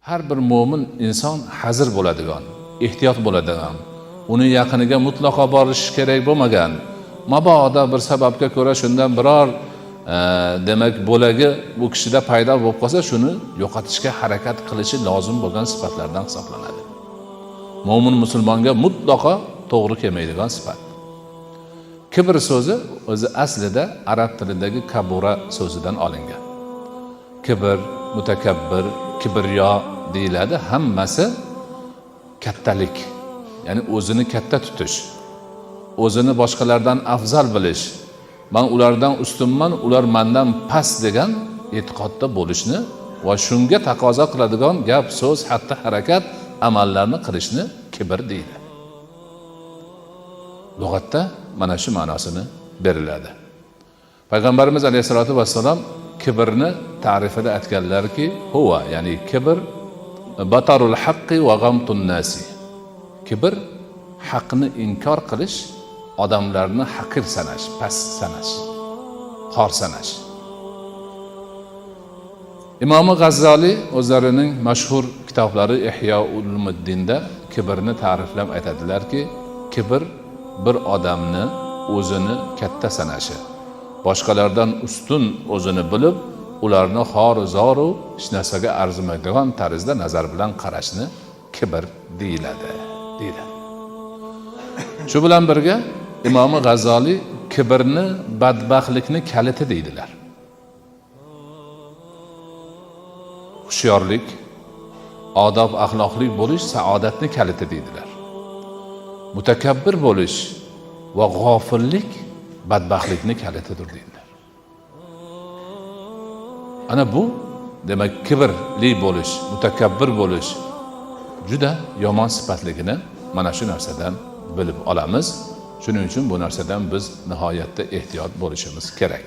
Har bir mo'min inson hazir bo'ladigan, ehtiyot bo'ladigan, uni yaqiniga mutlaqo borish kerak bo'lmagan, mabodo bir sababga ko'ra shundan biror demak bo'lagi bu kishida paydo bo'lib qolsa, shuni yo'qotishga harakat qilishi lozim bo'lgan sifatlardan hisoblanadi. Mo'min musulmonga mutlaqo to'g'ri kelmaydigan sifat. Kibr so'zi o'zi aslida arab tilidagi kabura so'zidan olingan. Kibr, mutakabbir, kibriyo deyiladi. Hammasi kattalik, ya'ni o'zini katta tutish, o'zini boshqalardan afzal bilish, men ulardan ustunman, ular mendan past degan e'tiqodda bo'lishni va shunga taqozo qiladigan gap, so'z, xatti harakat, amallarni qilishni kibr deydi. Lug'atda mana shu ma'nosini beriladi. Payg'ambarimiz alayhisolatu vassalom kibrni ta'rifida aytganlarki, huwa, ya'ni kibr batarul haqqi va ghamtun nasi. Kibr haqni inkor qilish, odamlarni haqir sanash, past sanash, xor sanash. Imom G'azzoliy o'zlarining mashhur kitoblari Ihyo Ulumuddinda kibrni ta'riflab aytadilarki, kibr bir odamni o'zini katta sanashi, boshqalardan ustun o'zini bilib, ularni xor-zoru hech narsaga arzimaydigan tarzda nazar bilan qarashni kibr deyiladi. Shu bilan birga Imom G'azzoliy kibrni badbaxtlikni kaliti deydilar. Hushyorlik, odob axloqli bo'lish saodatni kaliti deydilar. Mutakabbir bo'lish va g'ofillik badbaxtlikni kalitidir deydilar. Ana bu demak kibrli bo'lish, mutakabbir bo'lish juda yomon sifatligini mana shu narsadan bilib olamiz. Shuning uchun bu narsadan biz nihoyatda ehtiyot bo'lishimiz kerak.